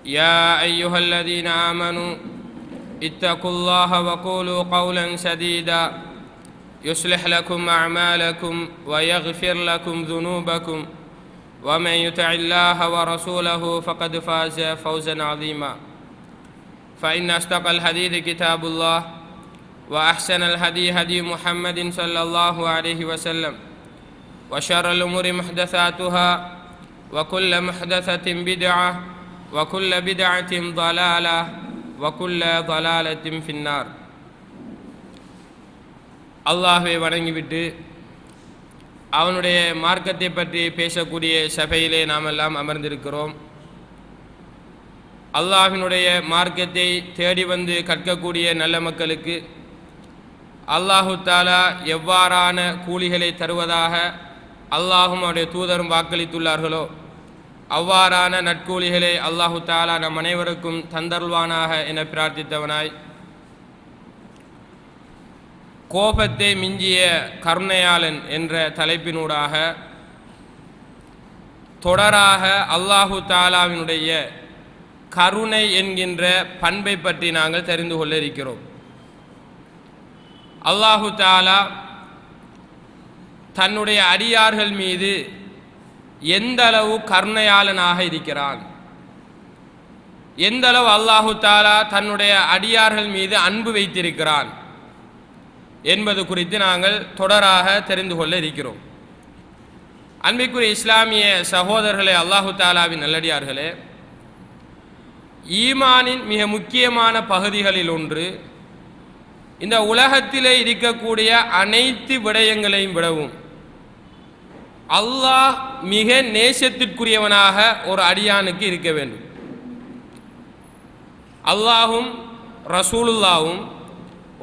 يا أيها الذين آمنوا اتقوا الله وقولوا قولا سديدا يصلح لكم أعمالكم ويغفر لكم ذنوبكم ومن يطع الله ورسوله فقد فاز فوزا عظيما فإن أصدق الحديث كتاب الله وأحسن الهدي هدي محمد صلى الله عليه وسلم وشر الأمور محدثاتها وكل محدثة بدعة وكل بدعة ضلالة وكل ضلالة في النار. அல்லாஹ்வை வணங்கிவிட்டு அவனுடைய மார்க்கத்தை பற்றி பேசக்கூடிய சபையிலே நாம் எல்லாம் அமர்ந்திருக்கிறோம். அல்லாஹ்வினுடைய மார்க்கத்தை தேடி வந்து கற்கக்கூடிய நல்ல மக்களுக்கு அல்லாஹு தாலா எவ்வாறான கூலிகளை தருவதாக அல்லாஹும் அவருடைய தூதரும் வாக்களித்துள்ளார்களோ அவ்வாறான நற்கூலிகளை அல்லாஹு தாலா நம் அனைவருக்கும் தந்தருள்வானாக என பிரார்த்தித்தவனாய், கோபத்தை மிஞ்சிய கருணையாளன் என்ற தலைப்பினூடாக தொடராக அல்லாஹு தாலாவினுடைய கருணை என்கின்ற பண்பை பற்றி நாங்கள் தெரிந்து கொள்ள இருக்கிறோம். அல்லாஹு தாலா தன்னுடைய அடியார்கள் மீது எந்த அளவு கருணையாளனாக இருக்கிறான், எந்த அளவு அல்லாஹு தாலா தன்னுடைய அடியார்கள் மீது அன்பு வைத்திருக்கிறான் என்பது குறித்து நாங்கள் தொடராக தெரிந்து கொள்ள இருக்கிறோம். அன்பிற்குரிய இஸ்லாமிய சகோதரர்களே, அல்லாஹு தாலாவின் நல்லடியார்களே, ஈமானின் மிக முக்கியமான பகுதிகளில் ஒன்று இந்த உலகத்திலே இருக்கக்கூடிய அனைத்து விடயங்களையும் விடவும் அல்லாஹ் மிக நேசத்திற்குரியவனாக ஒரு அடியானுக்கு இருக்க வேண்டும். அல்லாஹும் ரசூலுல்லாவும்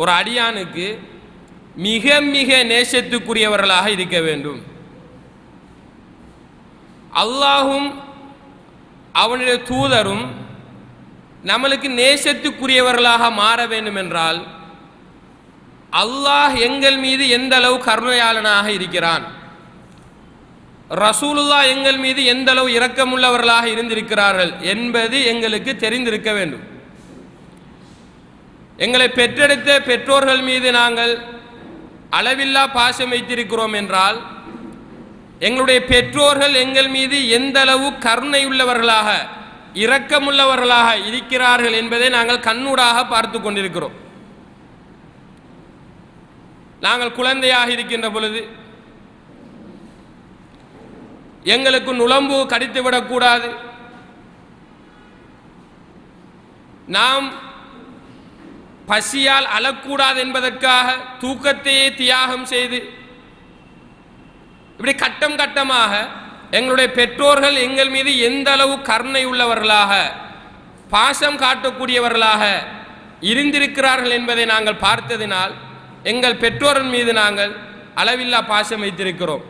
ஒரு அடியானுக்கு மிக மிக நேசத்துக்குரியவர்களாக இருக்க வேண்டும். அல்லாஹும் அவனுடைய தூதரும் நம்மளுக்கு நேசத்துக்குரியவர்களாக மாற வேண்டும் என்றால் அல்லாஹ் எங்கள் மீது எந்த அளவு கருணையாளனாக இருக்கிறான், ரசூலுல்லாஹ் எங்கள் மீது எந்த அளவு இரக்கமுள்ளவர்களாக இருந்திருக்கிறார்கள் என்பது எங்களுக்கு தெரிந்திருக்க வேண்டும். எங்களை பெற்றெடுத்த பெற்றோர்கள் மீது நாங்கள் அளவில்லா பாசம் வைத்திருக்கிறோம் என்றால் எங்களுடைய பெற்றோர்கள் எங்கள் மீது எந்த அளவு கருணையுள்ளவர்களாக இரக்கமுள்ளவர்களாக இருக்கிறார்கள் என்பதை நாங்கள் கண்ணூடாக பார்த்து கொண்டிருக்கிறோம். நாங்கள் குழந்தையாக இருக்கின்ற பொழுது எங்களுக்கு நுளம்பு கடித்துவிடக்கூடாது, நாம் பசியால் அழக்கூடாது என்பதற்காக தூக்கத்தையே தியாகம் செய்து இப்படி கட்டம் கட்டமாக எங்களுடைய பெற்றோர்கள் எங்கள் மீது எந்த அளவு கருணை உள்ளவர்களாக பாசம் காட்டக்கூடியவர்களாக இருந்திருக்கிறார்கள் என்பதை நாங்கள் பார்த்ததினால் எங்கள் பெற்றோரின் மீது நாங்கள் அளவில்லா பாசம் வைத்திருக்கிறோம்.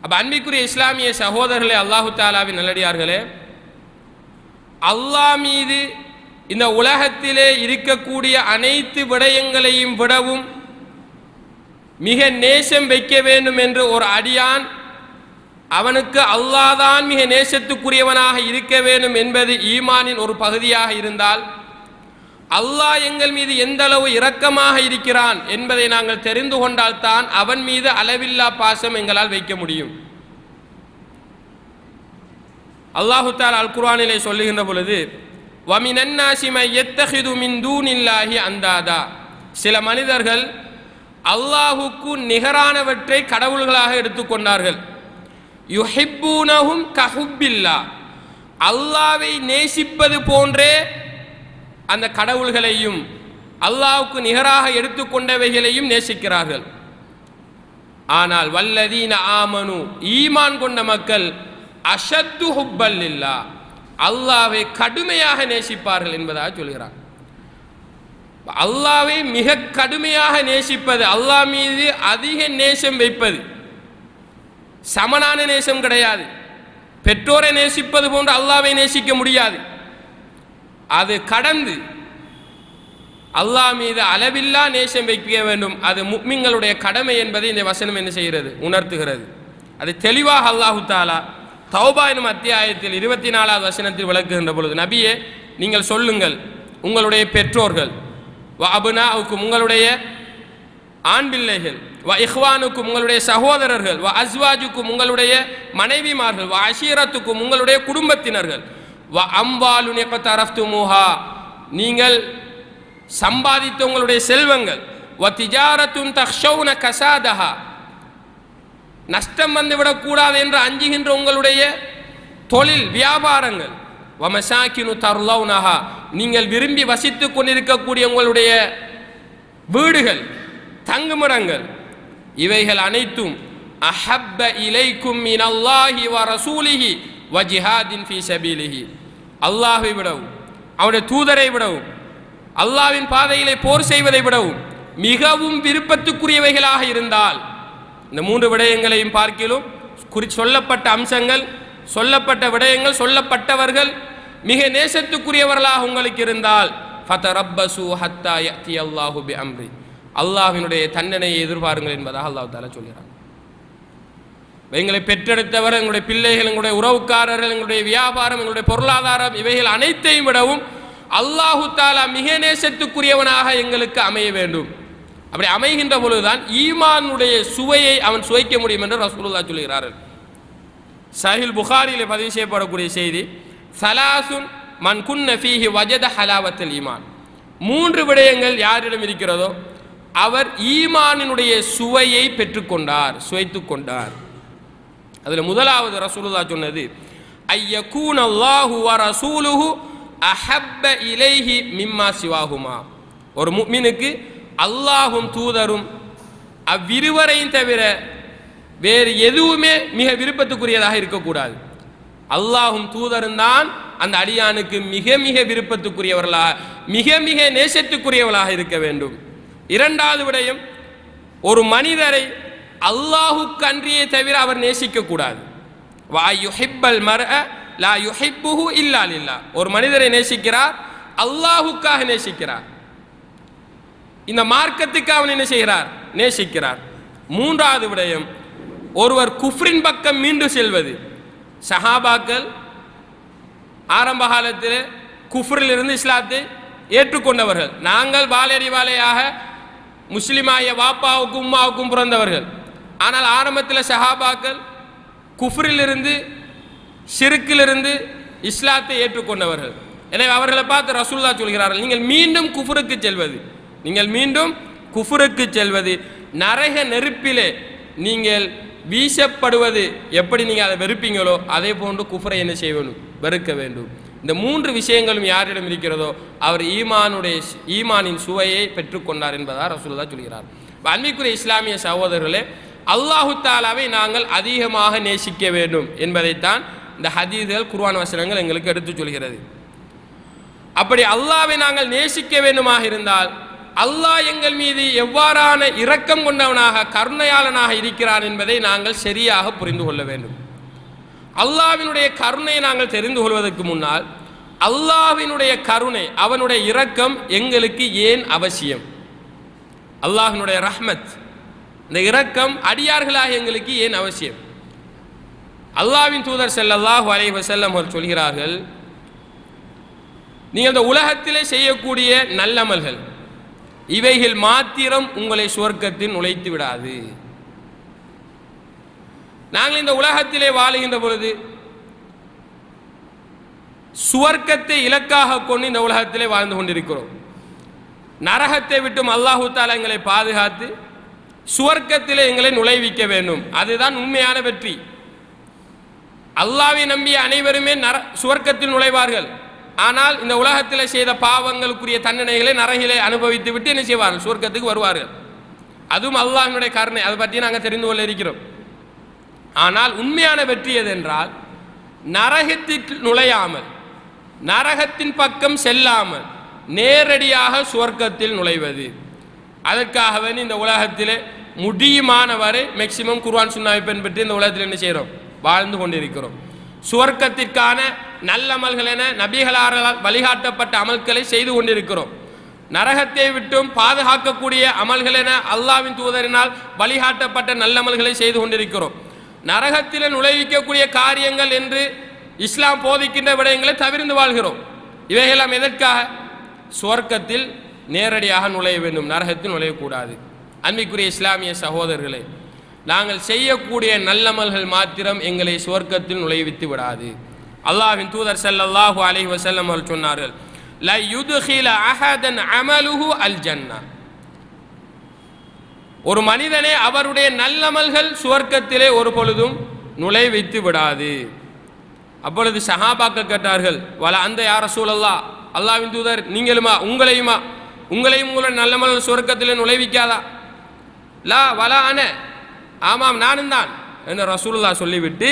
அப்ப அன்பிற்குரிய இஸ்லாமிய சகோதரர்களே, அல்லாஹு தாலாவின் நல்லடியார்களே, அல்லாஹ் மீது இந்த உலகத்திலே இருக்கக்கூடிய அனைத்து விடயங்களையும் விடவும் மிக நேசம் வைக்க வேண்டும் என்று ஒரு அடியான் அவனுக்கு அல்லாஹ் தான் மிக நேசத்துக்குரியவனாக இருக்க வேண்டும் என்பது ஈமானின் ஒரு பகுதியாக இருந்தால் அல்லாஹ் எங்கள் மீது எந்த அளவு இரக்கமாக இருக்கிறான் என்பதை நாங்கள் தெரிந்து கொண்டால்தான் அவன் மீது அளவில்லா பாசம் எங்களால் வைக்க முடியும். அல்லாஹு தஆலா அல் குர்ஆனிலே சொல்லுகின்ற பொழுது வமினன் நாஸி மை யத்தஹிது மின் தூனில்லாஹி அந்தாதா, சில மனிதர்கள் அல்லாஹுக்கு நிகரானவற்றை கடவுள்களாக எடுத்துக்கொண்டார்கள். யுஹிப்பூனஹும் கஹுப்பில்லாஹ், அல்லாஹ்வை நேசிப்பது போன்றே அந்த கடவுள்களையும் அல்லாஹ்வுக்கு நிகராக எடுத்துக்கொண்டவைகளையும் நேசிக்கிறார்கள். ஆனால் வல்லதீன ஆமனு, ஈமான் கொண்ட மக்கள் அஷத்து ஹுப்பல்லில்லாஹ், அல்லாஹ்வை கடுமையாக நேசிப்பார்கள் என்பதாக சொல்கிறார். அல்லாஹ்வை மிக கடுமையாக நேசிப்பது, அல்லாஹ் மீது அதிக நேசம் வைப்பது சமனான நேசம் கிடையாது. பெற்றோரை நேசிப்பது போன்று அல்லாஹ்வை நேசிக்க முடியாது. அது கடந்து அல்லாஹ் மீது அளவில்லா நேசம் வைக்க வேண்டும். அது முஃமின்களுடைய கடமை என்பதை இந்த வசனம் என்ன செய்கிறது, உணர்த்துகிறது. அது தெளிவாக அல்லாஹு தஆலா தௌபா எனும் அத்தியாயத்தில் 24வது வசனத்தில் விளக்குகின்ற பொழுது, நபியே நீங்கள் சொல்லுங்கள், உங்களுடைய பெற்றோர்கள், வ அபுனாவுக்கும் உங்களுடைய ஆண் பிள்ளைகள், வ இஹ்வானுக்கும் உங்களுடைய சகோதரர்கள், வ அஸ்வாஜுக்கும் உங்களுடைய மனைவிமார்கள், வ அஷீரத்துக்கும் உங்களுடைய குடும்பத்தினர்கள், வ அம்வாலுன் இக்தரஃப்துமுஹா நீங்கள் சம்பாதித்த உங்களுடைய செல்வங்கள், வ திஜாரத்துன் தக்ஷௌன கசாதஹா நஷ்டம் வந்துவிடக்கூடாது என்று அஞ்சுகின்ற உங்களுடைய தொழில் வியாபாரங்கள், வ மசாக்கினு தர்லௌனஹா நீங்கள் விரும்பி வசித்துக் கொண்டிருக்கக்கூடிய உங்களுடைய வீடுகள், தங்குமிடங்கள், இவைகள் அனைத்தும் அஹப்ப இலைக்கும் மினல்லாஹி வ ரசூலிஹி வ ஜிஹாதின் ஃபீ சபீலிஹி அல்லாஹ்வை விடவும் அவருடைய தூதரை விடவும் அல்லாஹ்வின் பாதையிலே போர் செய்வதை விடவும் மிகவும் விருப்பத்துக்குரியவைகளாக இருந்தால், இந்த 3 விடயங்களையும் பார்க்கிலும் சொல்லப்பட்ட அம்சங்கள், சொல்லப்பட்ட விடயங்கள், சொல்லப்பட்டவர்கள் மிக நேசத்துக்குரியவர்களாக உங்களுக்கு இருந்தால், ஃபதரப்பசு ஹத்தா யஅதி அல்லாஹு பிஅம்ரி அல்லாஹ்வினுடைய தண்டனையை எதிர்பாருங்கள் என்பதாக அல்லாஹ் தஆலா சொல்கிறார். எங்களை பெற்றெடுத்தவர், எங்களுடைய பிள்ளைகள், எங்களுடைய உறவுக்காரர்கள், எங்களுடைய வியாபாரம், எங்களுடைய பொருளாதாரம், இவைகள் அனைத்தையும் விடவும் அல்லாஹு தஆலா மிக நேசத்துக்குரியவனாக எங்களுக்கு அமைய வேண்டும். அப்படி அமைகின்ற பொழுதுதான் ஈமானுடைய சுவையை அவன் சுவைக்க முடியும் என்று ரசூலுல்லாஹ் சொல்கிறார்கள். சஹீஹ் புகாரியிலே பதிவு செய்யப்படக்கூடிய செய்தி, சலாசுன் மன் குன்ன ஃபீஹி வஜத ஹலாவத்தல் ஈமான் 3 விடயங்கள் யாரிடம் இருக்கிறதோ அவர் ஈமானினுடைய சுவையை பெற்றுக்கொண்டார், சுவைத்துக் கொண்டார். அதில் முதலாவது ரசூலுல்லாஹ் சொன்னது, ஐயகூன அல்லாஹு வ ரசூலுஹு அஹப்ப இலைஹி மிம்மா சிவாஹுமா ஒரு முஃமினுக்கு அல்லாஹும் தூதரும் அவ்விருவரையும் தவிர வேறு எதுவுமே மிக விருப்பத்துக்குரியதாக இருக்கக்கூடாது. அல்லாஹும் தூதரும் தான் அந்த அடியானுக்கு மிக மிக விருப்பத்துக்குரியவர்களாக, மிக மிக நேசத்துக்குரியவர்களாக இருக்க வேண்டும். இரண்டாவது விடயம், ஒரு மனிதரை அல்லாஹுக்கு அன்றியே தவிர அவர் நேசிக்கக்கூடாது. வா யுஹிப்பல் மர்அ லா யுஹிப்புஹு இல்லா லில்லாஹ் ஒரு மனிதரை நேசிக்கிறார், அல்லாஹுக்காக நேசிக்கிறார், இந்த மார்க்கத்துக்கு அவன் என்ன செய்கிறார், நேசிக்கிறார். மூன்றாவது விடயம், ஒருவர் குஃப்ரின் பக்கம் மீண்டு செல்வது. சஹாபாக்கள் ஆரம்ப காலத்தில் குஃப்ரில் இருந்து இஸ்லாத்தை ஏற்றுக்கொண்டவர்கள். நாங்கள் வாழையறிவாளையாக முஸ்லிமாய வாப்பாவுக்கும் உம்மாவுக்கும் பிறந்தவர்கள். ஆனால் ஆரம்பத்தில் சஹாபாக்கள் குஃப்ரிலிருந்து ஷிர்க்கிலிருந்து இஸ்லாத்தை ஏற்றுக்கொண்டவர்கள். எனவே அவர்களை பார்த்து ரசூலுல்லாஹ் சொல்கிறார்கள், நீங்கள் மீண்டும் குஃப்ருக்கு செல்வது, நீங்கள் மீண்டும் குஃப்ருக்கு செல்வது நரக நெருப்பிலே நீங்கள் வீசப்படுவது எப்படி நீங்கள் அதை வெறுப்பீங்களோ அதே போன்று குஃப்ரை என்ன செய்ய வேண்டும், வெறுக்க வேண்டும். இந்த 3 விஷயங்களும் யாரிடம் இருக்கிறதோ அவர் ஈமானின் சுவையை பெற்றுக்கொண்டார் என்பதாக ரசூலுல்லாஹ் சொல்கிறார். அன்பிற்குரிய இஸ்லாமிய சகோதரர்களே, அல்லாஹு தாலாவை நாங்கள் அதிகமாக நேசிக்க வேண்டும் என்பதைத்தான் இந்த ஹதீஸ்கள், குர்ஆன் வசனங்கள் எங்களுக்கு எடுத்து சொல்கிறது. அப்படி அல்லாஹ்வை நாங்கள் நேசிக்க வேண்டுமாக இருந்தால் அல்லாஹ் எங்கள் மீது எவ்வாறான இரக்கம் கொண்டவனாக, கருணையாளனாக இருக்கிறான் என்பதை நாங்கள் சரியாக புரிந்து கொள்ள வேண்டும். அல்லாஹ்வினுடைய கருணையை நாங்கள் தெரிந்து கொள்வதற்கு முன்னால் அல்லாஹ்வினுடைய கருணை, அவனுடைய இரக்கம் எங்களுக்கு ஏன் அவசியம், அல்லாஹ்வினுடைய ரஹ்மத், இந்த இரக்கம் அடியார்களாக எங்களுக்கு ஏன் அவசியம்? அல்லாஹ்வின் தூதர் ஸல்லல்லாஹு அலைஹி வஸல்லம் அவர்கள் சொல்கிறார்கள், நீங்கள் இந்த உலகத்திலே செய்யக்கூடிய நல்லமல்கள் இவைகள் மாத்திரம் உங்களை சுவர்க்கத்தில் நுழைத்து விடாது. நாங்கள் இந்த உலகத்திலே வாழுகின்ற பொழுது சுவர்க்கத்தை இலக்காக கொண்டு இந்த உலகத்திலே வாழ்ந்து கொண்டிருக்கிறோம். நரகத்தை விட்டும் அல்லாஹு தஆலா எங்களை பாதுகாத்து சுவர்க்கத்திலே எங்களை நுழைவிக்க வேண்டும். அதுதான் உண்மையான வெற்றி. அல்லாஹ்வை நம்பிய அனைவருமே சுவர்க்கத்தில் நுழைவார்கள். ஆனால் இந்த உலகத்தில் செய்த பாவங்களுக்குரிய தண்டனைகளை நரகிலே அனுபவித்து விட்டு என்ன செய்வார்கள், சுவர்க்கத்துக்கு வருவார்கள். அதுவும் அல்லாஹ்வினுடைய கருணை, அதை பற்றி நாங்கள் தெரிந்து கொள்ள இருக்கிறோம். ஆனால் உண்மையான வெற்றி எதென்றால் நரகத்திற்கு நுழையாமல், நரகத்தின் பக்கம் செல்லாமல் நேரடியாக சுவர்க்கத்தில் நுழைவது. அதற்காகவே இந்த உலகத்திலே முடியுமான வரை மேக்சிமம் குர்ஆன் சுன்னாவை பின்பற்றி இந்த உலகத்தில் என்ன செய்கிறோம், வாழ்ந்து கொண்டிருக்கிறோம். சுவர்க்கத்திற்கான நல்லமல்கள் என நபிகளாரால் வழிகாட்டப்பட்ட அமல்களை செய்து கொண்டிருக்கிறோம். நரகத்தை விட்டும் பாதுகாக்கக்கூடிய அமல்கள் என அல்லாஹ்வின் தூதரினால் வழிகாட்டப்பட்ட நல்லமல்களை செய்து கொண்டிருக்கிறோம். நரகத்தில் நுழைவிக்கக்கூடிய காரியங்கள் என்று இஸ்லாம் போதிக்கின்ற விடயங்களை தவிர்த்து வாழ்கிறோம். இவையெல்லாம் எதற்காக? சுவர்க்கத்தில் நேரடியாக நுழைய வேண்டும், நரகத்தில் நுழையக்கூடாது. அன்பிற்குரிய இஸ்லாமிய சகோதரர்களே, நாங்கள் செய்யக்கூடிய நல்லமல்கள் மாத்திரம் எங்களை சுவர்க்கத்தில் நுழைவித்து விடாது. அல்லாஹ்வின் தூதர் ஸல்லல்லாஹு அலைஹி வஸல்லம் அவர்கள் சொன்னார்கள், லா யுத்கில அஹதன் அமலுஹு அல் ஜன்னா. ஒரு மனிதனை அவருடைய நல்லமல்கள் சுவர்க்கத்திலே ஒரு பொழுதும் நுழைவித்து விடாது. அப்பொழுது சஹாபாக்கள் கேட்டார்கள், வல அந்த யா ரசூலல்லாஹ், அல்லாஹ்வின் தூதர் நீங்களுமா உங்களையும் உங்களுடைய நல்லமல்கள் சுவர்க்கத்திலே நுழைவிக்காதா? லா வல அன, ஆமாம் நானும் தான் என்று ரசூலுல்லாஹ் சொல்லிவிட்டு,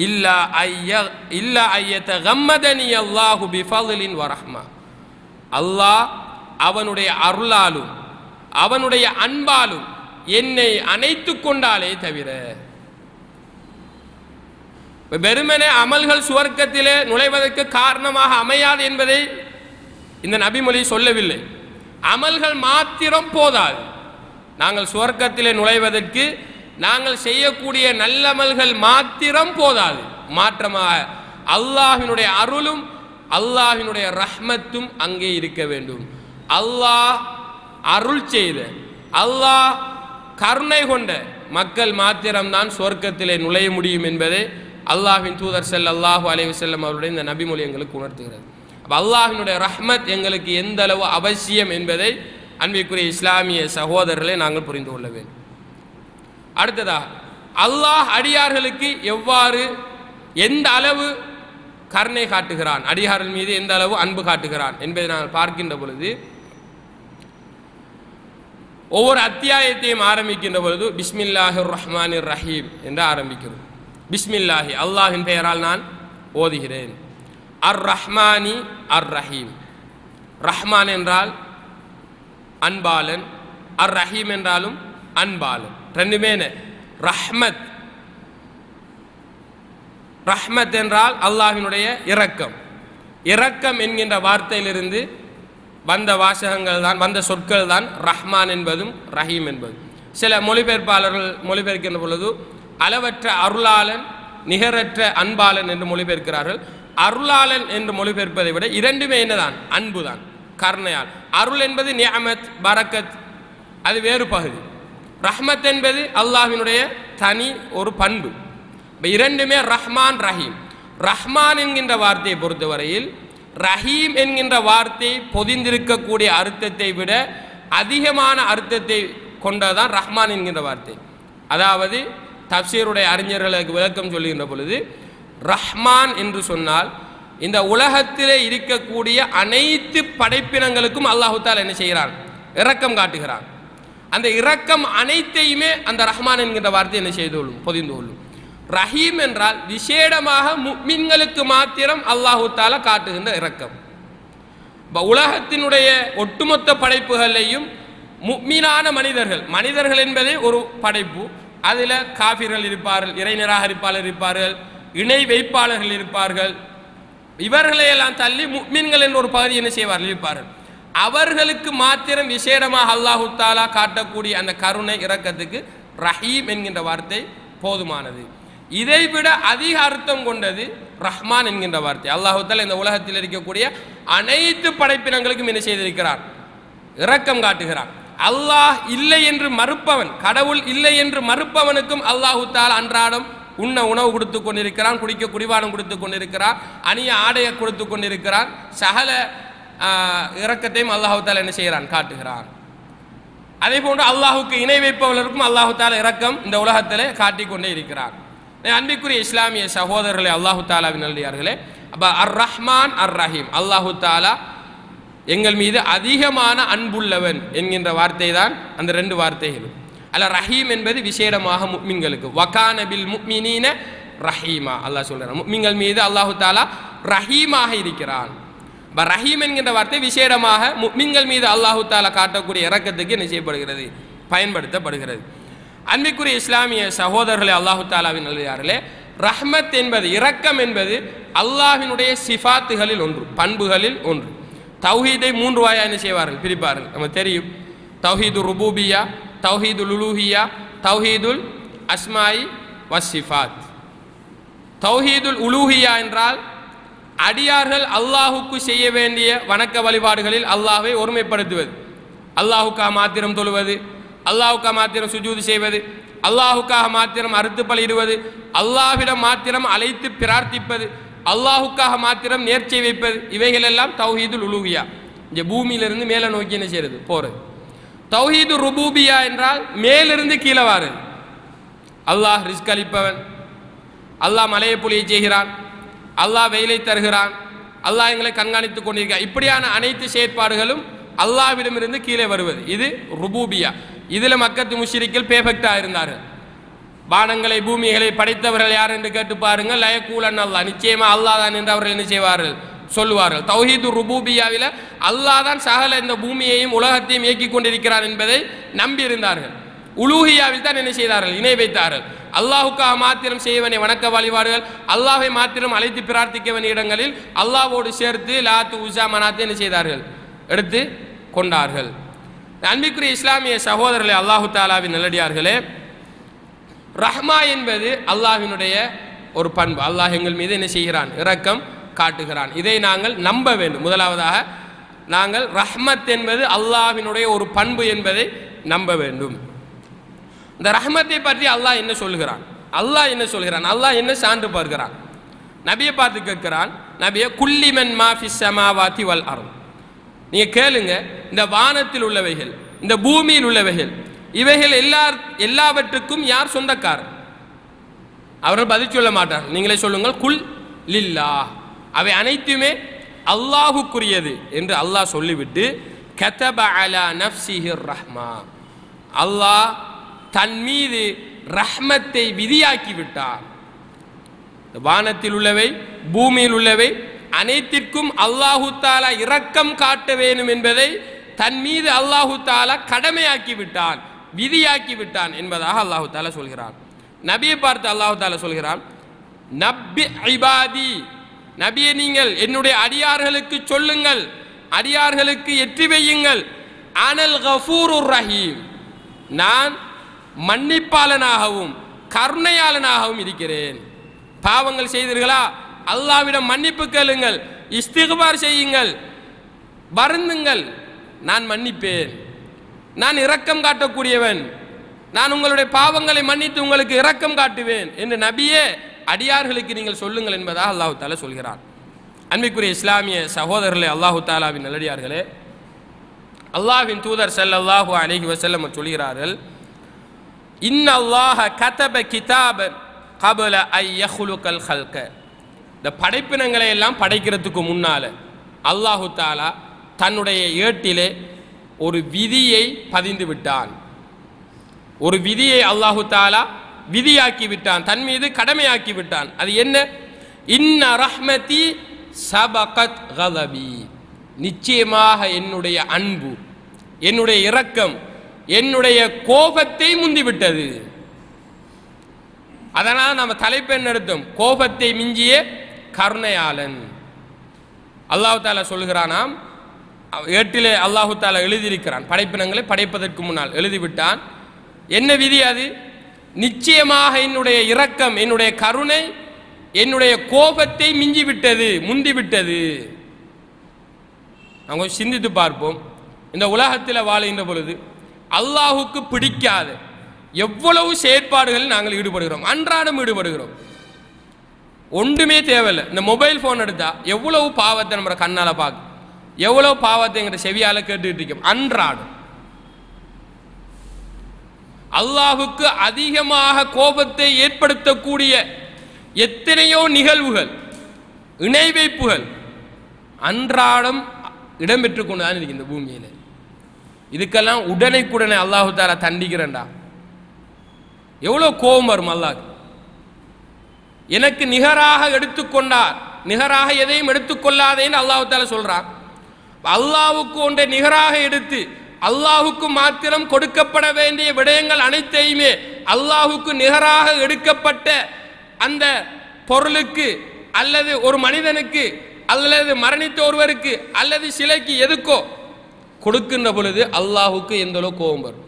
இல்லா ஐயதகம்மதனி அல்லாஹு பிஃபலின் வரஹ்மா, அல்லாஹ் அவனுடைய அருளாலும் அவனுடைய அன்பாலும் என்னை அணைத்து கொண்டாலே தவிர. வெறுமனே அமல்கள் சுவர்க்கத்திலே நுழைவதற்கு காரணமாக அமையாது என்பதை இந்த நபிமொழி சொல்லவில்லை. அமல்கள் மாத்திரம் போதாது. நாங்கள் சுவர்க்கத்திலே நுழைவதற்கு நாங்கள் செய்யக்கூடிய நல்லமல்கள் மாத்திரம் போதாது. மாற்றமாக அல்லாஹ்வினுடைய அருளும் அல்லாஹ்வினுடைய ரஹ்மத்தும் அங்கே இருக்க வேண்டும். அல்லாஹ் அருள் செய்த, அல்லாஹ் கருணை கொண்ட மக்கள் மாத்திரம்தான் சுவர்க்கத்திலே நுழைய முடியும் என்பதை அல்லாஹ்வின் தூதர் ஸல்லல்லாஹு அலைஹி வஸல்லம் அவருடைய இந்த நபிமொழி எங்களுக்கு உணர்த்துகிறது. அப்போ அல்லாஹ்வினுடைய ரஹ்மத் எங்களுக்கு எந்த அளவு அவசியம் என்பதை அன்பிற்குரிய இஸ்லாமிய சகோதரர்களை நாங்கள் புரிந்து கொள்ள வேண்டும். அடுத்ததாக அல்லாஹ் அடியார்களுக்கு எவ்வாறு எந்த அளவு கருணை காட்டுகிறான், அடியார்கள் மீது எந்த அளவு அன்பு காட்டுகிறான் என்பதை நாங்கள் பார்க்கின்ற பொழுது, ஒவ்வொரு அத்தியாயத்தையும் ஆரம்பிக்கின்ற பொழுது பிஸ்மில்லாஹிர் ரஹ்மானிர் ரஹீம் என்று ஆரம்பிக்கிறோம். பிஸ்மில்லாஹி, அல்லாஹின் பெயரால் நான் ஓதுகிறேன். அர் ரஹ்மானி அர் ரஹீம், ரஹ்மான் என்றால் அன்பாளன், அர் ரஹீம் என்றாலும் அன்பாளன், ரெண்டுமே. ரஹ்மத், ரஹ்மத் என்றால் அல்லாஹ்வினுடைய இரக்கம். இரக்கம் என்கின்ற வார்த்தையிலிருந்து வந்த வாசகங்கள் தான், வந்த சொற்கள் தான் ரஹ்மான் என்பதும் ரஹீம் என்பதும். சில மொழிபெயர்ப்பாளர்கள் மொழிபெயர்க்கின்ற பொழுது அளவற்ற அருளாளன், நிகரற்ற அன்பாளன் என்று மொழிபெயர்க்கிறார்கள். அருளாளன் என்று மொழிபெயர்ப்பதை விட இரண்டுமே என்னதான்? அன்புதான், கருணையால். அருள் என்பது நிஅமத், பரக்கத், அது வேறு பகுதி. ரஹ்மத் என்பது அல்லாஹ்வினுடைய தனி ஒரு பண்பு. இரண்டுமே ரஹ்மான் ரஹீம். ரஹ்மான் என்கின்ற வார்த்தையை பொறுத்தவரையில் ரஹீம் என்கின்ற வார்த்தை பொதிந்திருக்கக்கூடிய அர்த்தத்தை விட அதிகமான அர்த்தத்தை கொண்டதான் ரஹ்மான் என்கின்ற வார்த்தை. அதாவது தப்சீருடைய அறிஞர்களுக்கு விளக்கம் சொல்லுகின்ற பொழுது, ரஹ்மான் என்று சொன்னால் இந்த உலகத்திலே இருக்கக்கூடிய அனைத்து படைப்பினங்களுக்கும் அல்லாஹு தஆலா என்ன செய்கிறான்? இரக்கம் காட்டுகிறான். அந்த இரக்கம் அனைத்தையுமே அந்த ரஹ்மான் என்கின்ற வார்த்தை என்ன செய்து கொள்ளும்? பொதிந்து கொள்ளும். ரஹீம் என்றால் விசேடமாக முஃமின்களுக்கு மாத்திரம் அல்லாஹு தஆலா காட்டுகின்ற இரக்கம். உலகத்தினுடைய ஒட்டுமொத்த படைப்புகளையும் முஃமினான மனிதர்கள் என்பதே ஒரு படைப்பு. அதில் காஃபிர்கள் இருப்பார்கள், இறை நிராகரிப்பாளர் இருப்பார்கள், இணை வைப்பாளர்கள் இருப்பார்கள். இவர்களையெல்லாம் தள்ளி முஃமின்கள் என்ற ஒரு பகுதி என்ன செய்வார்கள்? இருப்பார்கள். அவர்களுக்கு மாத்திரம் விசேடமாக அல்லாஹு தஆலா காட்டக்கூடிய அந்த கருணை இரக்கத்துக்கு ரஹீம் என்கின்ற வார்த்தை போதுமானது. இதைவிட அதிக அர்த்தம் கொண்டது ரஹ்மான் என்கின்ற வார்த்தை. அல்லாஹு தஆலா இந்த உலகத்தில் இருக்கக்கூடிய அனைத்து படைப்பினங்களுக்கும் என்ன செய்திருக்கிறார்? இரக்கம் காட்டுகிறார். அல்லாஹ் இல்லை என்று மறுப்பவன், கடவுள் இல்லை என்று மறுப்பவனுக்கும் அல்லாஹு தஆலா அன்றாடம் உண்ண உணவு கொடுத்து கொண்டிருக்கிறான், குடிக்க குடிபானம் கொடுத்து கொண்டிருக்கிறான், அணிய ஆடையை கொடுத்து கொண்டிருக்கிறான். சகல இரக்கத்தையும் அல்லாஹு தஆலா என்ன செய்கிறான்? காட்டுகிறான். அதே போன்று அல்லாஹுக்கு இணை வைப்பவர்களுக்கும் அல்லாஹு தஆலா இரக்கம் இந்த உலகத்திலே காட்டிக்கொண்டே இருக்கிறார். அன்பிற்குரிய இஸ்லாமிய சகோதரர்களே, அல்லாஹு தஆலாவின் நல்லடியார்களே, அப்போ அர் ரஹ்மான் அர் ரஹீம், அல்லாஹு தஆலா எங்கள் மீது அதிகமான அன்புள்ளவன் என்கின்ற வார்த்தை தான் அந்த ரெண்டு வார்த்தைகளும். அல்ல ரஹீம் என்பது விசேடமாக முஃமின்களுக்கு, வகான பில் முஃமினீன ரஹீமா, அல்லாஹ் சொல்கிறான். முஃமின்கள் மீது அல்லாஹு தஆலா ரஹீமாக இருக்கிறான். ரஹீம் என்கின்ற வார்த்தை விசேடமாக முஃமின்கள் மீது அல்லாஹு தஆலா காட்டக்கூடிய இரக்கத்துக்கு என்ன செய்யப்படுகிறது? பயன்படுத்தப்படுகிறது. அன்பிற்குரிய இஸ்லாமிய சகோதரர்களே, அல்லாஹு தஆலாவின் நல்லடியார்களே, ரஹ்மத் என்பது, இரக்கம் என்பது அல்லாஹ்வினுடைய சிஃபாத்துகளில் ஒன்று, பண்புகளில் ஒன்று. தௌஹீதை 3 வாயா என்ன செய்வார்கள்? பிரிப்பார்கள். நமக்கு தெரியும், தௌஹீது ருபூபியா, தௌஹீதுல் உலூஹியா, தௌஹீதுல் அஸ்மாயி வஸ்ஸிஃபாத். தௌஹீதுல் உலூஹியா என்றால் அடியார்கள் அல்லாஹுக்கு செய்ய வேண்டிய வணக்க வழிபாடுகளில் அல்லாஹ்வை ஒருமைப்படுத்துவது, அல்லாஹுக்காக மாத்திரம் தொழுவது, அல்லாஹுக்காக மாத்திரம் சுஜூது செய்வது, அல்லாஹுக்காக மாத்திரம் அறுத்து பலியிடுவது, அல்லாஹ்விடம் மாத்திரம் அழைத்து பிரார்த்திப்பது, அல்லாஹுக்காக மாத்திரம் நேர்ச்சை வைப்பது, இவைகள் எல்லாம் தௌஹீதுல் உலூஹியா. இந்த பூமியிலிருந்து மேலே நோக்கி என்ன செய்யறது போறது. தௌஹீது ருபூபியா என்றால் மேலிருந்து கீழே வாருது. அல்லாஹ் ரிஸ்க் அளிப்பவன், அல்லாஹ் மலையை பொழியை செய்கிறான், அல்லாஹ் வெயிலை தருகிறான், அல்லாஹ் எங்களை கண்காணித்துக் கொண்டிருக்கிறார். இப்படியான அனைத்து செயற்பாடுகளும் அல்லாஹ்விடமிருந்து கீழே வருவது. இது ருபூபியா. இதில் மக்கத்து முஷ்ரிக்கள் பெர்ஃபெக்டாக இருந்தார்கள். வானங்களை பூமிகளை படைத்தவர்கள் யார் என்று கேட்டு பாருங்கள், லயக்கூலன் அல்லாஹ், நிச்சயமா அல்லாஹ் தான் என்று அவர்கள் என்ன செய்வார்கள் சொல்லுவார்கள். தௌஹீது ருபூபியாவில் அல்லாஹ் தான் சகல இந்த பூமியையும் உலகத்தையும் இயக்கிக் கொண்டிருக்கிறார் என்பதை நம்பி இருந்தார்கள். உலூஹியாவில் தான் என்ன செய்தார்கள், இணை வைத்தார்கள். அல்லாஹுக்காக மாத்திரம் செய்ய வேண்டிய வணக்க வழிபாடுகள், அல்லாஹை மாத்திரம் அழைத்து பிரார்த்திக்க வேண்டிய இடங்களில் அல்லாஹோடு சேர்த்து லாத்து உஸா மனாத்து என்ன செய்தார்கள், எடுத்து கொண்டார்கள். அன்பிற்குரிய இஸ்லாமிய சகோதரர்களே, அல்லாஹு தாலாவின் நல்லடியார்களே, ரஹ்மா என்பது அல்லாஹ்வினுடைய ஒரு பண்பு. அல்லாஹ் எங்கள் மீது என்ன செய்கிறான், இரக்கம் காட்டுகிறான். இதை நாங்கள் நம்ப வேண்டும். முதலாவதாக நாங்கள் ரஹ்மத் என்பது அல்லாஹ்வினுடைய ஒரு பண்பு என்பதை நம்ப வேண்டும். இந்த ரஹ்மத்தை பற்றி அல்லாஹ் என்ன சொல்கிறான், அல்லாஹ் என்ன சொல்கிறான், அல்லாஹ் என்ன சான்று பார்க்கிறான். நபியை பார்த்து கேட்கிறான், நபியை குல்லிமன் மாஃபிஸ் ஸமாவாதி வல் அர்த், நீங்க கேளுங்க, இந்த வானத்தில் உள்ளவைகள் இந்த பூமியில் உள்ளவைகள் இவைகள் எல்லாவற்றுக்கும் யார் சொந்தக்காரர்? அவர்கள் பதில் சொல்ல மாட்டார். நீங்களே சொல்லுங்கள், குல் லில்லாஹ், அவை அனைத்துமே அல்லாஹுக்குரியது என்று அல்லாஹ் சொல்லிவிட்டு கதப அலா நஃப்ஸிஹிர் ரஹ்மா, அல்லாஹ் தன் மீது ரஹ்மத்தை விதியாக்கி விட்டார். வானத்தில் உள்ளவை பூமியில் உள்ளவை அனைத்திற்கும் அல்லாஹு தாலா இரக்கம் காட்ட வேண்டும் என்பதை தன் மீது அல்லாஹு தாலா கடமையாக்கி விட்டான், விதியாக்கி விட்டான் என்பதாக அல்லாஹு தாலா சொல்கிறான். நபியை பார்த்து அல்லாஹு தாலா சொல்கிறான், நப்பி இபாதி, நபியை நீங்கள் என்னுடைய அடியார்களுக்கு சொல்லுங்கள், அடியார்களுக்கு எற்றி வையுங்கள், அனல் கஃபூருர் ரஹீம், நான் மன்னிப்பாளனாகவும் கருணையாளனாகவும் இருக்கிறேன். பாவங்கள் செய்தீர்களா, அல்லாஹ்விடம் மன்னிப்பு கேளுங்கள், இஸ்திக்பார் செய்யுங்கள், வருந்துங்கள், நான் மன்னிப்பேன், நான் இரக்கம் காட்டக்கூடியவன், நான் உங்களுடைய பாவங்களை மன்னித்து உங்களுக்கு இரக்கம் காட்டுவேன் என்று நபியே அடியார்களுக்கு நீங்கள் சொல்லுங்கள் என்பதாக அல்லாஹு தாலா சொல்கிறான். அன்பிற்குரிய இஸ்லாமிய சகோதரர்களே, அல்லாஹு தாலாவின் நல்லடியார்களே, அல்லாஹ்வின் தூதர் ஸல்லல்லாஹு அலைஹி வஸல்லம் சொல்கிறார்கள், இன்னல்லாஹ கதப கிதாபன் கபல ஐ யஹ்லுகல் ஹல்க, இந்த படைப்பினங்களை எல்லாம் படைக்கிறதுக்கு முன்னால அல்லாஹு தாலா தன்னுடைய ஏட்டிலே ஒரு விதியை பதிந்து விட்டான். ஒரு விதியை அல்லாஹு தாலா விதியாக்கி விட்டான், தன் மீது கடமையாக்கி விட்டான். அது என்ன? இன்ன ரஹ்மதி சபகத் கலபி, நிச்சயமாக என்னுடைய அன்பு, என்னுடைய இரக்கம் என்னுடைய கோபத்தை முந்திவிட்டது. அதனால் நம்ம தலைப்பெண் எடுத்தோம், கோபத்தை மிஞ்சிய கருணையாளன். அல்லாஹு தாலா சொல்கிறானாம், ஏட்டிலே அல்லாஹு தாலா எழுதியிருக்கிறான், படைப்பினங்களை படைப்பதற்கு முன்னால் எழுதிவிட்டான். என்ன விதி அது? நிச்சயமாக என்னுடைய இரக்கம் என்னுடைய கருணை என்னுடைய கோபத்தை மிஞ்சிவிட்டது, முந்திவிட்டது. நாங்கள் சிந்தித்து பார்ப்போம், இந்த உலகத்தில் வாழுகின்ற பொழுது அல்லாஹுக்கு பிடிக்காத எவ்வளவு செயற்பாடுகளில் நாங்கள் ஈடுபடுகிறோம், அன்றாடம் ஈடுபடுகிறோம். ஒன்றுமே தேவையில்லை. இந்த மொபைல் ஃபோன் எடுத்தா எவ்வளவு பாவத்தை நம்ம கண்ணால் பார்க்க, எவ்வளவு பாவத்தை எங்கிற செவியால் கேட்டுக்கிட்டு இருக்கோம் அன்றாடம். அல்லாஹுக்கு அதிகமாக கோபத்தை ஏற்படுத்தக்கூடிய எத்தனையோ நிகழ்வுகள், இணை வைப்புகள் அன்றாடம் இடம்பெற்று கொண்டுதான் இருக்கு இந்த பூமியில். இதுக்கெல்லாம் உடனே அல்லாஹு தாலா தண்டிக்கிறேன்டா, எவ்வளோ கோபம் வரும் அல்லாஹ்க்கு. எனக்கு நிகராக எடுத்துக்கொண்டார், நிகராக எதையும் எடுத்துக்கொள்ளாதேன்னு அல்லாஹு தாலா சொல்றான். அல்லாஹ்வுக்கு ஒன்றை நிகராக எடுத்து அல்லாஹுக்கு மாத்திரம் கொடுக்கப்பட வேண்டிய விடயங்கள் அனைத்தையுமே அல்லாஹுக்கு நிகராக எடுக்கப்பட்ட அந்த பொருளுக்கு அல்லது ஒரு மனிதனுக்கு அல்லது மரணித்த ஒருவருக்கு அல்லது சிலைக்கு எதுக்கோ கொடுக்கின்ற பொழுது அல்லாஹுக்கு எந்த அளவு கோபம் வரும்.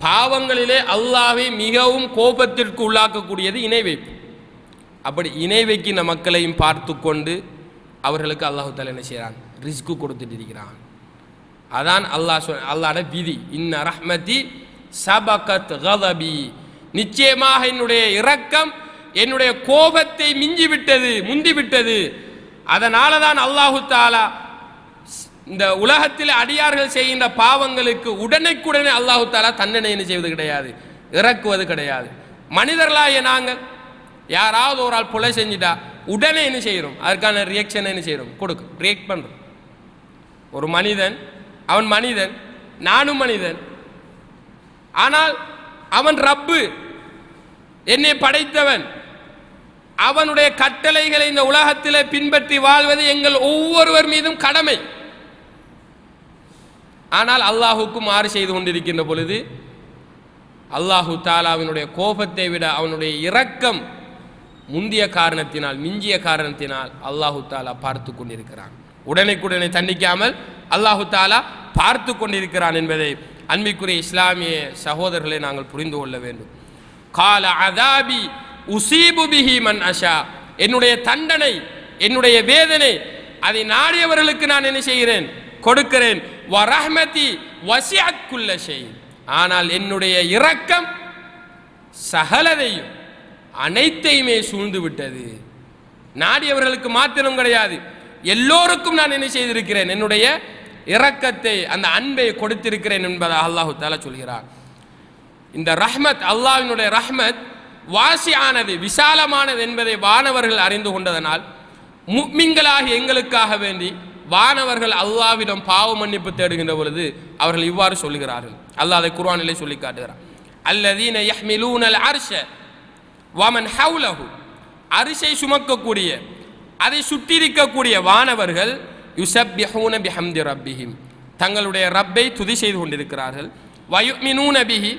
பாவங்களிலே அல்லாஹ்வை மிகவும் கோபத்திற்கு உள்ளாக்கக்கூடியது இணை வைப்பு. அப்படி இணை வைக்கின்ற மக்களையும் பார்த்து கொண்டு அவர்களுக்கு அல்லாஹ் தஆலா என்ன செய்கிறான்? ரிஸ்கு கொடுத்துட்டு இருக்கிறான். அதான் அல்லாஹ்வோட விதி. இன்ன ரஹ்மதி சபகத் கதபி, நிச்சயமாக என்னுடைய இரக்கம் என்னுடைய கோபத்தை முந்திவிட்டது. அதனால தான் அல்லாஹு தஆலா இந்த உலகத்தில் அடியார்கள் செய்கின்ற பாவங்களுக்கு உடனே அல்லாஹு தஆலா தண்டனை என்ன செய்வது கிடையாது, இறக்குவது கிடையாது. மனிதர்களாகிய நாங்கள் யாராவது ஒரு ஆள் புலை செஞ்சுட்டா உடனே என்ன செய்கிறோம்? அதற்கான ரியாக்ஷன் என்ன செய்கிறோம்? ரியாக்ட் பண்ணுறோம். ஒரு மனிதன், அவன் மனிதன், நானும் மனிதன். ஆனால் அவன் ரப்பு, என்னை படைத்தவன். அவனுடைய கட்டளைகளை இந்த உலகத்தில் பின்பற்றி வாழ்வது எங்கள் ஒவ்வொருவர் மீதும் கடமை. ஆனால் அல்லாஹுக்கு மாறு செய்து கொண்டிருக்கின்ற பொழுது அல்லாஹு தஆலாவினுடைய கோபத்தை விட அவனுடைய இரக்கம் முந்திய காரணத்தினால், மிஞ்சிய காரணத்தினால் அல்லாஹு தஆலா பார்த்து கொண்டிருக்கிறான். உடனே தண்டிக்காமல் அல்லாஹு தஆலா பார்த்து கொண்டிருக்கிறான் என்பதை அன்பிற்குரிய இஸ்லாமிய சகோதரர்களை நாங்கள் புரிந்து கொள்ள வேண்டும். கால அதாபி உசீபு பிஹி மன் அஷா, என்னுடைய தண்டனை, என்னுடைய வேதனை, அதை நாடியவர்களுக்கு நான் என்ன செய்கிறேன்? கொடுக்கிறேன். வ ரஹ்மதி வசிஅத் குல்ல ஷை, ஆனால் என்னுடைய இரக்கம் சகலதையும் அனைத்தையுமே சூழ்ந்து விட்டது. நாடியவர்களுக்கு மாத்திரம் கிடையாது, எல்லோருக்கும் நான் என்ன செய்திருக்கிறேன்? என்னுடைய இரக்கத்தை, அந்த அன்பை கொடுத்திருக்கிறேன் என்பதை அல்லாஹு தஆலா சொல்கிறார். இந்த ரஹ்மத், அல்லாஹ்வினுடைய ரஹ்மத் வாசியானது, விசாலமானது என்பதை வானவர்கள் அறிந்து கொண்டதனால் முஃமின்களாகிய எங்களுக்காக வேண்டி வானவர்கள் அல்லாஹ்விடம் பாவ மன்னிப்பு தேடுகின்ற பொழுது அவர்கள் இவ்வாறு சொல்லுகிறார்கள். அல்லாஹ் அதை குர்ஆனிலே சொல்லி காட்டுகிறார். அல்லதீன யஹ்மிலூனல் அர்ஷ வமன் ஹவுலஹு, அரிசை சுமக்கக்கூடிய, அதை சுற்றியிருக்கக்கூடிய வானவர்கள் யுஸப்பிஹூன பிஹம்தி ரப்பிஹிம், தங்களுடைய ரப்பை துதி செய்து கொண்டிருக்கிறார்கள். வயுமினூன பிஹி,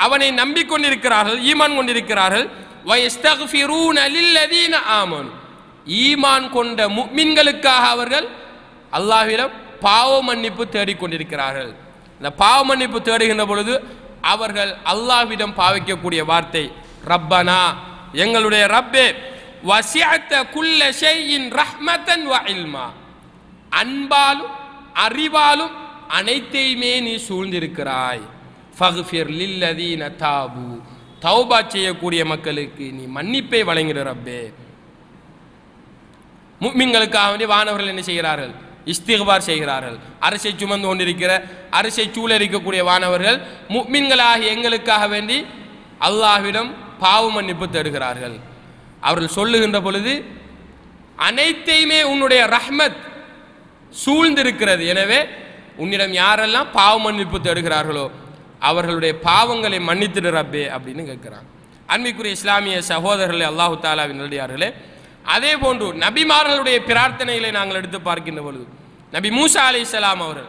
அவனை நம்பிக்கொண்டிருக்கிறார்கள், ஈமான் கொண்டிருக்கிறார்கள். வயஸ்தக்ஃபிரூன லில்லதீன ஆமனு, ஈமான் கொண்ட முஃமின்களுக்காக அவர்கள் அல்லாஹ்விடம் பாவ மன்னிப்பு தேடிக்கொண்டிருக்கிறார்கள். இந்த பாவ மன்னிப்பு தேடுகின்ற பொழுது அவர்கள் அல்லாஹ்விடம் பாவிக்கக்கூடிய வார்த்தை ரப்பனா, எங்களுடைய ரப்பே, வசிஅத குல்ல ஷைஇன் ரஹ்மத்தன் வ இல்மா, அன்பாலும் அறிவாலும் அனைத்தையுமே நீ சூழ்ந்திருக்கிறாய். ஃபக்ஃபிர் லில்லதீன தாபு, தௌபா செய்யக்கூடிய மக்களுக்கு நீ மன்னிப்பை வழங்குகிற ரப்பே. முஃமின்களுக்காக வேண்டி வானவர்கள் என்ன செய்கிறார்கள்? இஸ்திக்பார் செய்கிறார்கள். அரசை சுமந்து கொண்டிருக்கிற, அரசை சூழ இருக்கக்கூடிய வானவர்கள் முஃமின்களாகிய எங்களுக்காக வேண்டி அல்லாஹ்விடம் பாவ மன்னிப்பு தேடுகிறார்கள். அவர்கள் சொல்லுகின்ற பொழுது அனைத்தையுமே உன்னுடைய ரஹ்மத் சூழ்ந்திருக்கிறது, எனவே உன்னிடம் யாரெல்லாம் பாவ மன்னிப்பு தேடுகிறார்களோ அவர்களுடைய பாவங்களை மன்னித்திடு ரப்பே அப்படின்னு கேட்கிறாங்க. அன்பிற்குரிய இஸ்லாமிய சகோதரர்களே, அல்லாஹு தஆலாவின் நல்லடியார்களே, அதே போன்று நபிமார்களுடைய பிரார்த்தனைகளை நாங்கள் எடுத்து பார்க்கின்ற பொழுது நபி மூசா அலைஹிஸ்ஸலாம் அவர்கள்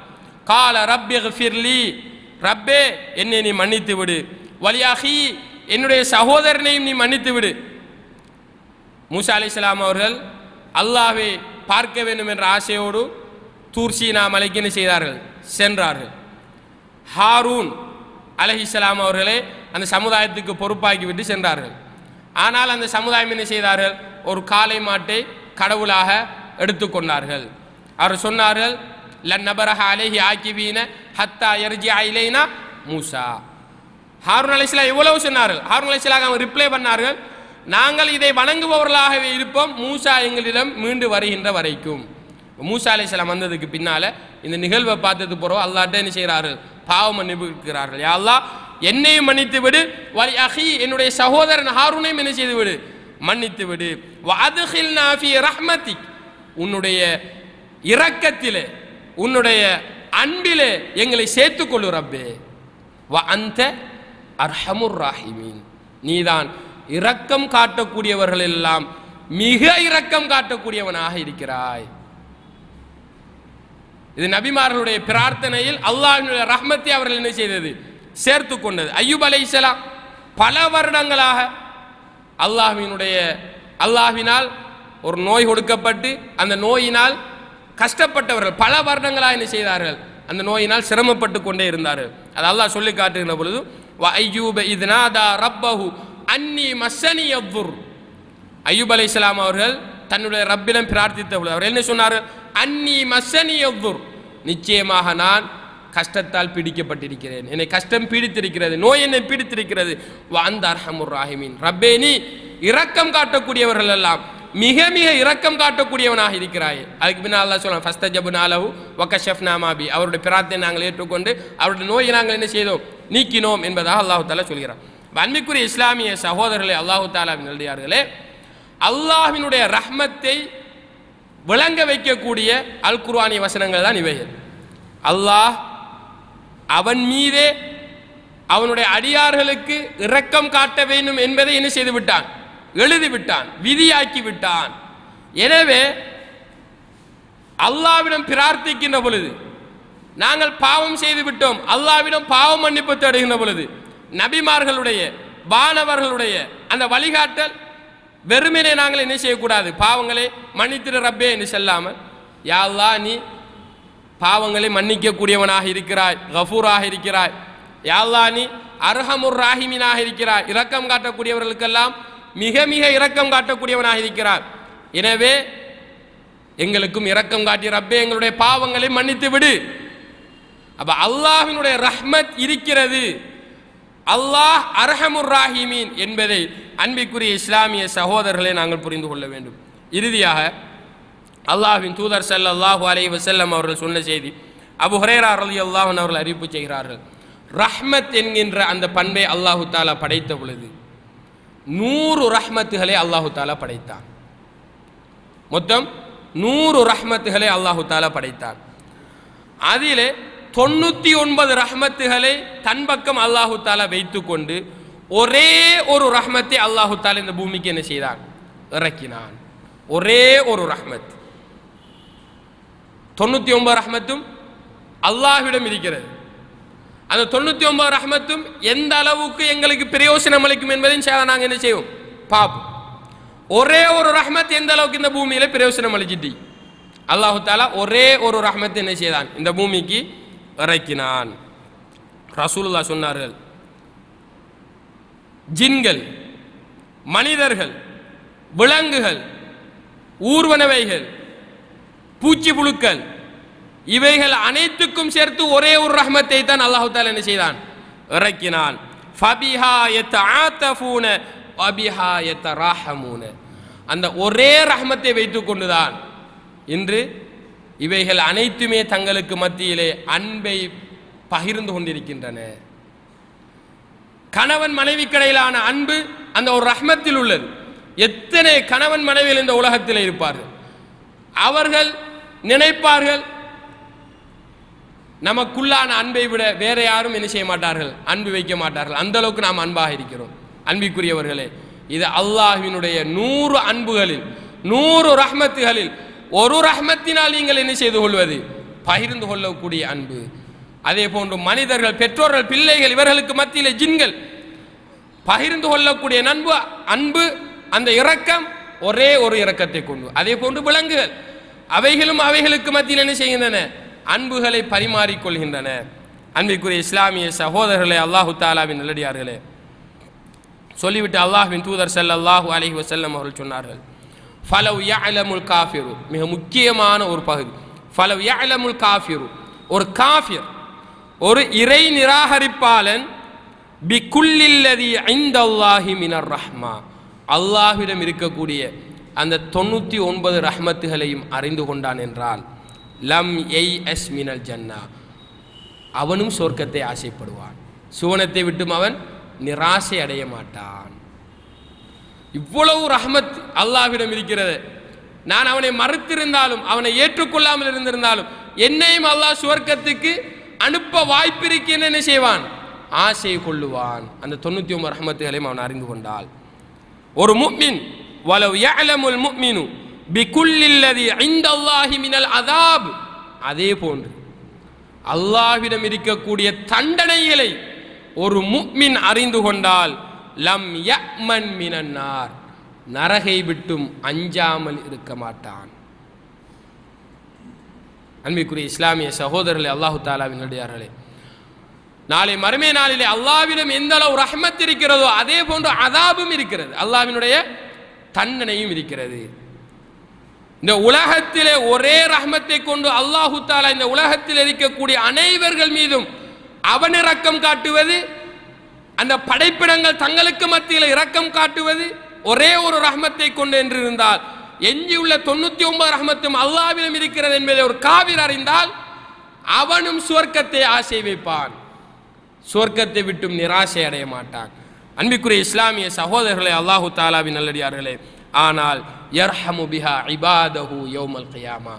கால ரப்பிக்ஃபிர்லி, ரப்பே என்னை நீ மன்னித்து விடு, வலியாஹி என்னுடைய சகோதரனையும் நீ மன்னித்து விடு. மூசா அலைஹிஸ்ஸலாம் அவர்கள் அல்லாஹ்வை பார்க்க வேண்டும் என்ற ஆசையோடு தூர் சீனா மலைக்கு என்ன செய்தார்கள்? சென்றார்கள். ஹாரூன் அலைஹிஸ்ஸலாம் அவர்களே அந்த சமுதாயத்துக்கு பொறுப்பாக்கி விட்டு சென்றார்கள். ஆனால் அந்த சமுதாயம் என்ன செய்தார்கள்? ஒரு காளை மாட்டை கடவுளாக எடுத்துக்கொண்டார்கள். அவர் சொன்னார்கள், லன் நபரஹ அலைஹி ஆகிபீன ஹத்தா யர்ஜிஅ இலைனா மூசா. ஹாரூன் அலைஹிஸ்ஸலாம் எவ்வளவு சொன்னார்கள்? ஹாரூன் அலைஹிஸ்ஸலாம் அவங்க ரிப்ளை பண்ணார்கள், நாங்கள் இதை வணங்குபவர்களாகவே இருப்போம் மூசா எங்களிடம் மீண்டு வருகின்ற வரைக்கும். மூசா அலைஹிஸ்ஸலாம் வந்ததுக்கு பின்னால இந்த நிகழ்வை பார்த்தது போறோம் அல்லாஹ்ட்ட என்ன செய்கிறார்கள்? பாவ மன்னிப்பு கேட்கிறார்கள். யா அல்லாஹ் என்னையும் மன்னித்து விடு, வலி அஹி என்னுடைய சகோதரன் ஹாரூனையும் என்ன செய்து விடு? மன்னித்து விடு. வ அத்கில்னா ஃபீ ரஹ்மத்திக், உன்னுடைய இரக்கத்திலே, உன்னுடைய அன்பிலே எங்களை சேர்த்துக்கொள்ளு ரப்பே. வ அன்த அர்ஹமுர் ராஹிமீன், நீதான் இரக்கம் காட்டக்கூடியவர்கள் எல்லாம் மிக இரக்கம் காட்டக்கூடியவனாக இருக்கிறாய். இது நபிமார்களுடைய பிரார்த்தனையில் அல்லாஹ்வினுடைய ரஹ்மத்தை அவர்கள் என்ன செய்தது? சேர்த்து கொண்டது. அய்யூப் அலைஹிஸ்ஸலாம் பல வருடங்களாக அல்லாஹ்வினால் ஒரு நோய் கொடுக்கப்பட்டு அந்த நோயினால் கஷ்டப்பட்டவர்கள் பல வருடங்களாக என்ன செய்தார்கள்? அந்த நோயினால் சிரமப்பட்டு கொண்டே இருந்தார்கள். அது அல்லாஹ் சொல்லி காட்டுகின்ற பொழுது வ அய்யூப இத் நாதா ரப்பஹு அன்னி மஸ்ஸனி யதுர். அய்யூப் அலைஹிஸ்ஸலாம் அவர்கள் தன்னுடைய ரப்பிடம் பிரார்த்தித்த பொழுது அவர் என்ன சொன்னார்கள்? அன்னி மஸ்ஸனி யதுர், நிச்சயமாக நான் கஷ்டத்தால் பீடிக்கப்பட்டிருக்கிறேன், என்னை கஷ்டம் பீடித்திருக்கிறது, நோய் என்னை பீடித்திருக்கிறது. வ அன்த அர்ஹமுர் ராஹிமீன், ரப்பே நீ இரக்கம் காட்டக்கூடியவர்கள் எல்லாம் மிக மிக இரக்கம் காட்டக்கூடியவனாக இருக்கிறாய். அதுக்கு பின்னால் அல்லாஹ் சொல்றான் ஃபஸ்தஜப்னா லஹு வ கஷஃப்னா மா பி, அவருடைய பிரார்த்தனை நாங்கள் ஏற்றுக்கொண்டு அவருடைய நோயை நாங்கள் என்ன செய்தோம்? நீக்கினோம் என்பதாக அல்லாஹ் தஆலா சொல்கிறான். அன்பிற்குரிய இஸ்லாமிய சகோதரர்களே, அல்லாஹ் தஆலாவின் நல்லடியார்களே, அல்லாஹ்வினுடைய ரஹ்மத்தை விளங்க வைக்கக்கூடிய அல் குர்ஆனிய வசனங்கள் தான் இவைகள். அல்லாஹ் அவன் மீதே அவனுடைய அடியார்களுக்கு இரக்கம் காட்ட வேண்டும் என்பதை என்ன செய்து விட்டான்? எழுதிவிட்டான், விதியாக்கி விட்டான். எனவே அல்லாஹ்விடம் பிரார்த்திக்கின்ற பொழுது, நாங்கள் பாவம் செய்து விட்டோம், அல்லாஹ்விடம் பாவம் மன்னிப்பு தேடுகின்ற பொழுது, நபிமார்களுடைய வானவர்களுடைய அந்த வழிகாட்டல் வெறுமனே நாங்கள் என்ன செய்யக்கூடாது? பாவங்களை மன்னித்திரு ரப்பே என்று செல்லாமல், யா அல்லாஹ் நீ பாவங்களை மன்னிக்கக்கூடியவனாக இருக்கிறாய், கஃபூராக இருக்கிறாய், யா அல்லாஹ் நீ அர்ஹமுர் ராஹிமீனாக இருக்கிறாய், இரக்கம் காட்டக்கூடியவர்களுக்கெல்லாம் மிக மிக இரக்கம் காட்டக்கூடியவனாக இருக்கிறார். எனவே எங்களுக்கும் இரக்கம் காட்டிய ரப்பே எங்களுடைய பாவங்களை மன்னித்து விடு. அப்ப அல்லாஹ்வினுடைய ரஹ்மத் இருக்கிறது, அல்லாஹ் அர்ஹமுர் ராஹிமீன் என்பதை அன்பிற்குரிய இஸ்லாமிய சகோதரர்களை நாங்கள் புரிந்து கொள்ள வேண்டும். இறுதியாக அல்லாஹ்வின் தூதர் ஸல்லல்லாஹு அலைஹி வஸல்லம் அவர்கள் சொன்ன செய்தி, அபூ ஹுரைரா ரலியல்லாஹு அன்ஹு அவர்கள் அறிவிப்பு செய்கிறார்கள், ரஹ்மத் என்கின்ற அந்த பண்பை அல்லாஹு தஆலா படைத்த பொழுது 100 ரஹ்மத்துகளை அல்லாஹு தஆலா படைத்தான். மொத்தம் 100 ரஹ்மத்துகளை அல்லாஹு தஆலா படைத்தான். அதிலே 99 ரஹ்மத்துகளை தன் பக்கம் அல்லாஹு தஆலா வைத்துக்கொண்டு ஒரே ஒரு ரஹ்மத்தை அல்லாஹு தஆலா இந்த பூமிக்கு என்ன செய்தான்? இறக்கினான். ஒரே ஒரு ரஹ்மத். 99 ரஹ்மத்தும் அல்லாஹ்விடம் இருக்கிறது. அந்த 99 ரஹ்மத்தும் எந்த அளவுக்கு எங்களுக்கு பிரயோசனம் அளிக்கும் என்பதையும் நாங்கள் என்ன செய்வோம்? பார்ப்போம். ஒரே ஒரு ரஹ்மத் எந்த அளவுக்கு இந்த பூமியில பிரயோசனம் அளிச்சிட்டு அல்லாஹு தஆலா ஒரே ஒரு ரஹ்மத்தை என்ன செய்தான்? இந்த பூமிக்கு இறக்கினான். ரசூலுல்லாஹ் சொன்னார்கள், ஜின்கள், மனிதர்கள், விலங்குகள், ஊர்வனவைகள், பூச்சி புழுக்கள், இவைகள் அனைத்துக்கும் சேர்த்து ஒரே ஒரு ரஹ்மத்தை தான் அல்லாஹ் தஆலா என்ன செய்தான்? இறக்கினான். ஃபபிஹா யதஆதஃபூன வபிஹா யதராஹமூன. அந்த ஒரே ரஹ்மத்தை வைத்துக் கொண்டுதான் இன்று இவைகள் அனைத்துமே தங்களுக்கு மத்தியிலே அன்பை பகிர்ந்து கொண்டிருக்கின்றன. கணவன் மனைவிக்கிடையிலான அன்பு அந்த ஒரு ரஹ்மத்தில் உள்ளது. எத்தனை கணவன் மனைவிகள் இந்த உலகத்தில் இருப்பார்கள், அவர்கள் நினைப்பார்கள் நமக்குள்ளான அன்பை விட வேற யாரும் என்ன செய்ய மாட்டார்கள்? அன்பு வைக்க மாட்டார்கள். அந்த அளவுக்கு நாம் அன்பாக இருக்கிறோம். அன்பிற்குரியவர்களே, இது அல்லாஹ்வினுடைய 100 அன்புகளில் 100 ரஹ்மத்துகளில் ஒரு ரஹ்மத்தினால் நீங்கள் என்ன செய்து கொள்வது? பகிர்ந்து கொள்ளக்கூடிய அன்பு. அதே போன்று மனிதர்கள், பெற்றோர்கள், பிள்ளைகள், இவர்களுக்கு மத்தியில் ஜின்கள் பகிர்ந்து கொள்ளக்கூடிய அன்பு, அந்த இரக்கம் ஒரே ஒரு இரக்கத்தை கொண்டு. அதே போன்று விலங்குகள், அவைகளும் அவைகளுக்கு மத்தியில் என்ன செய்கின்றன? அன்புகளை பரிமாறிக்கொள்கின்றன. அன்பிற்குரிய இஸ்லாமிய சகோதரர்களே, அல்லாஹு தஆலாவின் நல்லடியார்களே, சொல்லிவிட்டு அல்லாஹ்வின் தூதர் ஸல்லல்லாஹு அலைஹி வஸல்லம் அவர்கள் சொன்னார்கள், ஃபலவ் யஅலமுல் காஃபிரு, மிக முக்கியமான ஒரு பகுதி, ஃபலவ் யஅலமுல் காஃபிரு, ஒரு காஃபிர், ஒரு இறை நிராகரிப்பாளன், பிகுல்லில்லதி இன்தல்லாஹி மினர் ரஹ்மா, அல்லாஹ்விடம் இருக்கக்கூடிய அந்த 99 ரஹ்மத்துகளையும் அறிந்து கொண்டான் என்றால், லம் யைஅஸ் மினல் ஜன்னா, அவனும் சொர்க்கத்தை ஆசைப்படுவான், சுவனத்தை விட்டும் அவன் நிராசை அடைய மாட்டான். இவ்வளவு ரஹ்மத் அல்லாஹ்விடம் இருக்கிறது. நான் அவனை மறுத்திருந்தாலும், அவனை ஏற்றுக்கொள்ளாமல் இருந்திருந்தாலும், என்னையும் அல்லாஹ் சுவர்க்கத்துக்கு அனுப்ப வாய்ப்பிருக்கேன் என்ன செய்வான்? ஆசை கொள்ளுவான். அந்த 99 ரஹ்மத்துகளையும் அவன் அறிந்து கொண்டால், ஒரு முஃமின் வலவ் யஅலமுல் முஃமினு பிகுல்லில்லதி இன்தல்லாஹி மினல் அஸாப், அதே போன்று அல்லாஹ்விடம் இருக்கக்கூடிய தண்டனைகளை ஒரு முஃமின் அறிந்து கொண்டால், லம் யஅமன் மினன் நார், நரகை விட்டும் அஞ்சாமல் இருக்க மாட்டான். அன்பிற்குரிய இஸ்லாமிய சகோதரர்களே, அல்லாஹு தாலாவின் நல்லடியார்களே, நாளை மறுமை நாளிலே அல்லாஹ்விடம் எந்த அளவு ரஹ்மத் இருக்கிறதோ அதே போன்று அதாபும் இருக்கிறது, அல்லாஹ்வினுடைய தண்டனையும் இருக்கிறது. இந்த உலகத்திலே ஒரே ரஹ்மத்தை கொண்டு அல்லாஹு தாலா இந்த உலகத்தில் இருக்கக்கூடிய அனைவர்கள் மீதும் அவன் இரக்கம் காட்டுவது, அந்த படைப்பிடங்கள் தங்களுக்கு மத்தியில் இரக்கம் காட்டுவது ஒரே ஒரு ரஹ்மத்தை கொண்டு என்று இருந்தால், எஞ்சியுள்ள 99 ரஹ்மத்தும் அல்லாஹ்விடம் இருக்கிறது என்பதை ஒரு காவிர் அறிந்தால் அவனும் சுவர்க்கத்தை ஆசை வைப்பான், சுவர்க்கத்தை விட்டும் நிராசை அடைய மாட்டான். அன்பிற்குரிய இஸ்லாமிய சகோதரர்களே, அல்லாஹு தாலாவின் நல்லடியார்களே, ஆனால் யர்ஹமு பிஹா இபாதஹு யௌமல் கியாமா,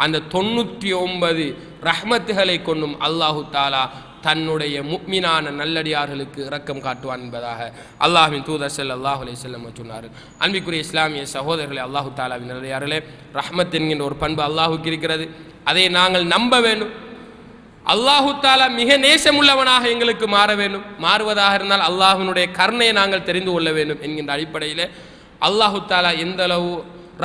அந்த 99 ரஹ்மத்துகளை கொண்டும் அல்லாஹு தாலா தன்னுடைய முக்மினான நல்லடியார்களுக்கு இரக்கம் காட்டுவான் என்பதாக அல்லாஹ்வின் தூதர் ஸல்லல்லாஹு அலைஹி வஸல்லம் சொன்னார்கள். அன்பிற்குரிய இஸ்லாமிய சகோதரர்களே, அல்லாஹு தாலாவின் நல்லடியார்களே, ரஹ்மத் என்கின்ற ஒரு பண்பு அல்லாஹுக்கு இருக்கிறது. அதை நாங்கள் நம்ப வேண்டும். அல்லாஹு தாலா மிக நேசமுள்ளவனாக எங்களுக்கு மாற வேண்டும். மாறுவதாக இருந்தால் அல்லாஹ்வினுடைய கருணையை நாங்கள் தெரிந்து கொள்ள வேண்டும் என்கின்ற அடிப்படையில் அல்லாஹு தாலா எந்த அளவு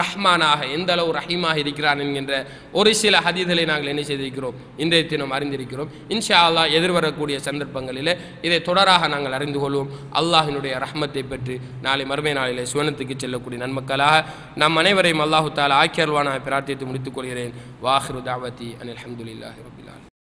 ரஹ்மானாக எந்த அளவு ரஹீமாக இருக்கிறான் என்கின்ற ஒரு சில ஹதீஸ்களை நாங்கள் என்ன செய்திருக்கிறோம், இன்றைய தினம் அறிந்திருக்கிறோம். இன்ஷா அல்லாஹ் எதிர்வரக்கூடிய சந்தர்ப்பங்களில் இதை தொடராக நாங்கள் அறிந்து கொள்வோம். அல்லாஹினுடைய ரஹ்மத்தை பற்றி நாளை மறுமை நாளிலே சுவனத்துக்கு செல்லக்கூடிய நன்மக்களாக நம் அனைவரையும் அல்லாஹு தாலா ஆக்கியல்வானாக பிரார்த்தித்து முடித்துக் கொள்கிறேன். வாஹிரு தாவதி அனில் ஹம்துலில்லாஹி ரப்பில் ஆலமீன்.